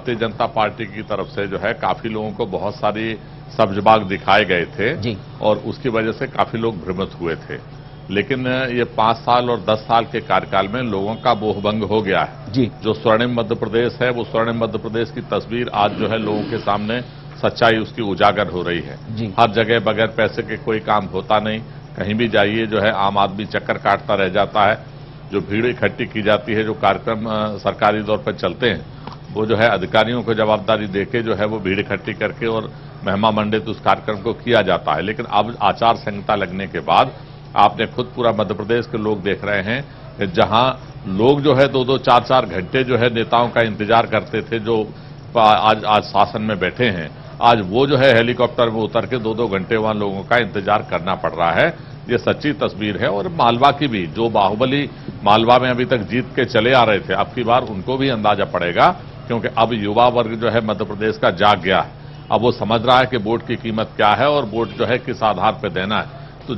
Bharatiya Janata party की तरफ से जो है काफी लोगों को बहुत सारी सब्जबाग दिखाए गए थे जी। और उसकी वजह से काफी लोग भ्रमित हुए थे। लेकिन ये 5 साल और 10 साल के कार्यकाल में लोगों का मोहभंग हो गया है जी। जो स्वर्णिम मध्य प्रदेश है, वो स्वर्णिम मध्य प्रदेश की तस्वीर आज जो है लोगों के सामने सच्चाई उसकी उजागर हो रही है। हर जगह बगैर पैसे के कोई काम होता नहीं, कहीं भी जाइए जो है आम आदमी चक्कर काटता रह जाता है। जो भीड़ इकट्ठी की जाती है, जो कार्यक्रम सरकारी तौर पर चलते हैं, वो जो है अधिकारियों को जवाबदारी देके जो है वो भीड़ इकट्ठी करके और महिमा मंडित उस कार्यक्रम को किया जाता है। लेकिन अब आचार संहिता लगने के बाद आपने खुद पूरा मध्य प्रदेश के लोग देख रहे हैं कि जहां लोग जो है 2-2, 4-4 घंटे जो है नेताओं का इंतजार करते थे, जो आज शासन में बैठे हैं, आज वो जो है हेलीकॉप्टर में उतर के 2-2 घंटे वहां लोगों का इंतजार करना पड़ रहा है। ये सच्ची तस्वीर है। और मालवा की भी, जो बाहुबली मालवा में अभी तक जीत के चले आ रहे थे, अब की बार उनको भी अंदाजा पड़ेगा, क्योंकि अब युवा वर्ग जो है मध्य प्रदेश का जाग गया है। अब वो समझ रहा है कि वोट की कीमत क्या है और वोट जो है किस आधार पर देना है। तो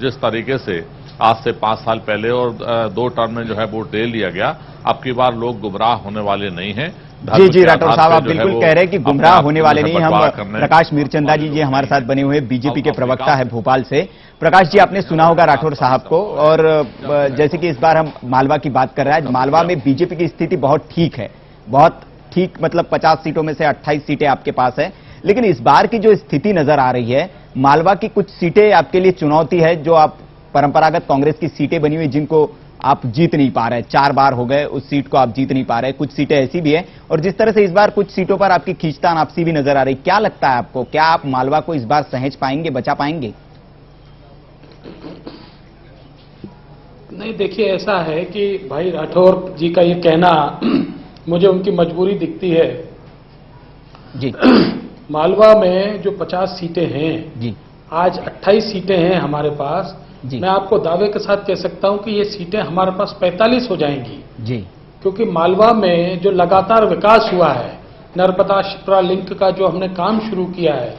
जिस तरीके से आज से 5 साल पहले और 2 टर्म में जो है वोट ले लिया गया, अब की बार लोग गुमराह होने वाले नहीं हैं। जी जी, राठौर साहब, आप बिल्कुल कह रहे हैं कि गुमराह होने वाले नहीं। हम प्रकाश मीरचंदा जी हमारे साथ बने हुए बीजेपी के प्रवक्ता है भोपाल से। प्रकाश जी, आपने सुना होगा राठौर साहब को, और जैसे कि इस बार हम मालवा की बात कर रहे हैं, मालवा में बीजेपी की स्थिति बहुत ठीक है, बहुत ठीक, मतलब 50 सीटों में से 28 सीटें आपके पास है। लेकिन इस बार की जो स्थिति नजर आ रही है, मालवा की कुछ सीटें आपके लिए चुनौती है, जो आप परंपरागत कांग्रेस की सीटें बनी हुई जिनको आप जीत नहीं पा रहे। 4 बार हो गए उस सीट को आप जीत नहीं पा रहे। कुछ सीटें ऐसी भी है, और जिस तरह से इस बार कुछ सीटों पर आपकी खींचतान आपसी भी नजर आ रही, क्या लगता है आपको, क्या आप मालवा को इस बार सहेज पाएंगे, बचा पाएंगे? नहीं, देखिए, ऐसा है कि भाई राठौर जी का ये कहना मुझे उनकी मजबूरी दिखती है जी। मालवा में जो 50 सीटें हैं जी, आज 28 सीटें हैं हमारे पास। मैं आपको दावे के साथ कह सकता हूं कि ये सीटें हमारे पास 45 हो जाएंगी जी, क्योंकि मालवा में जो लगातार विकास हुआ है, नर्मदा शिप्रा लिंक का जो हमने काम शुरू किया है,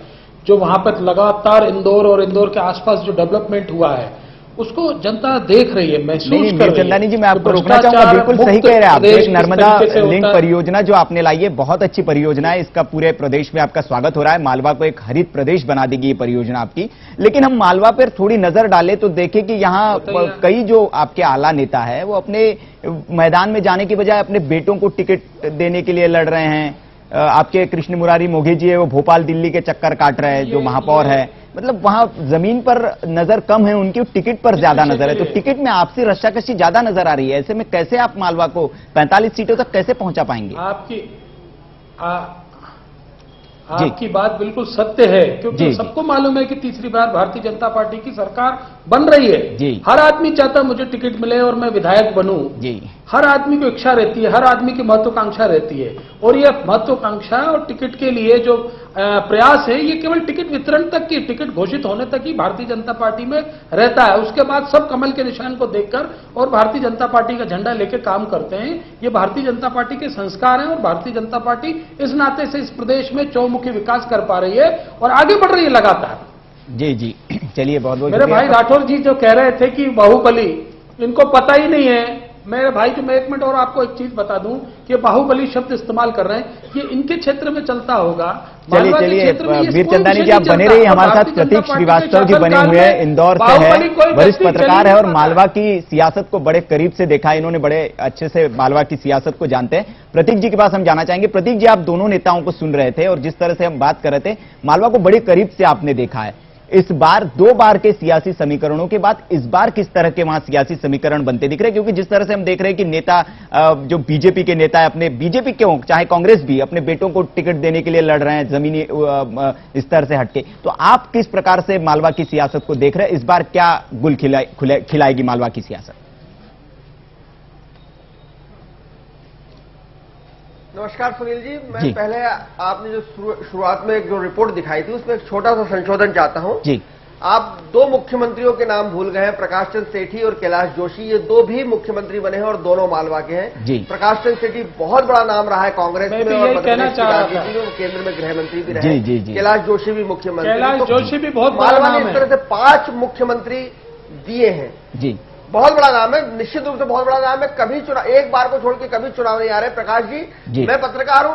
जो वहां पर लगातार इंदौर और इंदौर के आसपास जो डेवलपमेंट हुआ है, उसको जनता देख रही है, महसूस कर रही है। जी, मैं आपको रोकना चाहूंगा, बिल्कुल सही कह रहे हैं आप। एक नर्मदा लिंक परियोजना जो आपने लाई है, बहुत अच्छी परियोजना है, इसका पूरे प्रदेश में आपका स्वागत हो रहा है। मालवा को एक हरित प्रदेश बना देगी ये परियोजना आपकी। लेकिन हम मालवा पर थोड़ी नजर डालें तो देखें कि यहाँ कई जो आपके आला नेता है, वो अपने मैदान में जाने की बजाय अपने बेटों को टिकट देने के लिए लड़ रहे हैं। आपके कृष्ण मुरारी मोघे जी है, वो भोपाल दिल्ली के चक्कर काट रहे हैं, जो महापौर है, मतलब वहां जमीन पर नजर कम है उनकी, टिकट पर ज्यादा नजर है। तो टिकट में आपसी रस्साकशी ज्यादा नजर आ रही है। ऐसे में कैसे आप मालवा को 45 सीटों तक कैसे पहुंचा पाएंगे? आपकी बात बिल्कुल सत्य है, क्योंकि सबको मालूम है कि तीसरी बार भारतीय जनता पार्टी की सरकार बन रही है। हर आदमी चाहता है मुझे टिकट मिले और मैं विधायक बनूं। हर आदमी को इच्छा रहती है, हर आदमी की महत्वाकांक्षा रहती है, और यह महत्वाकांक्षा और टिकट के लिए जो प्रयास है, ये केवल टिकट वितरण तक की, टिकट घोषित होने तक ही भारतीय जनता पार्टी में रहता है। उसके बाद सब कमल के निशान को देखकर और भारतीय जनता पार्टी का झंडा लेकर काम करते हैं। ये भारतीय जनता पार्टी के संस्कार हैं, और भारतीय जनता पार्टी इस नाते से इस प्रदेश में चौमुखी विकास कर पा रही है और आगे बढ़ रही है लगातार। जी जी, चलिए, बहुत बहुत मेरे भाई राठौर जी जो कह रहे थे कि बाहुबली, इनको पता ही नहीं है। मेरे भाई, जो मैं 1 मिनट और आपको एक चीज बता दूं कि बाहुबली शब्द इस्तेमाल कर रहे हैं, ये इनके क्षेत्र में चलता होगा। चलिए, वीरचंदानी जी, आप बने रहिए हमारे साथ। प्रतीक श्रीवास्तव जी बने हुए हैं, इंदौर से है, वरिष्ठ पत्रकार है और मालवा की सियासत को बड़े करीब से देखा है इन्होंने, बड़े अच्छे से मालवा की सियासत को जानते हैं। प्रतीक जी के पास हम जाना चाहेंगे। प्रतीक जी, आप दोनों नेताओं को सुन रहे थे और जिस तरह से हम बात कर रहे थे, मालवा को बड़े करीब से आपने देखा है। इस बार 2 बार के सियासी समीकरणों के बाद इस बार किस तरह के वहां सियासी समीकरण बनते दिख रहे हैं? क्योंकि जिस तरह से हम देख रहे हैं कि नेता, जो बीजेपी के नेता है, अपने बीजेपी के हों चाहे कांग्रेस भी, अपने बेटों को टिकट देने के लिए लड़ रहे हैं जमीनी स्तर से हटके। तो आप किस प्रकार से मालवा की सियासत को देख रहे हैं? इस बार क्या गुल खिलाएगी मालवा की सियासत? नमस्कार सुनील जी, मैं पहले आपने जो शुरुआत में जो रिपोर्ट दिखाई थी उसमें एक छोटा सा संशोधन चाहता हूं जी। आप 2 मुख्यमंत्रियों के नाम भूल गए हैं, प्रकाश चंद्र सेठी और कैलाश जोशी। ये 2 भी मुख्यमंत्री बने हैं और दोनों मालवा के हैं। प्रकाश चंद्र सेठी बहुत बड़ा नाम रहा है कांग्रेस में और केंद्र में गृह मंत्री भी रहे। कैलाश जोशी भी मुख्यमंत्री, कैलाश जोशी भी बहुत मालवा ने इस तरह से 5 मुख्यमंत्री दिए हैं जी। बहुत बड़ा नाम है, निश्चित रूप से बहुत बड़ा नाम है। कभी चुनाव, एक बार को छोड़ के कभी चुनाव नहीं आ रहे। प्रकाश जी, मैं पत्रकार हूं।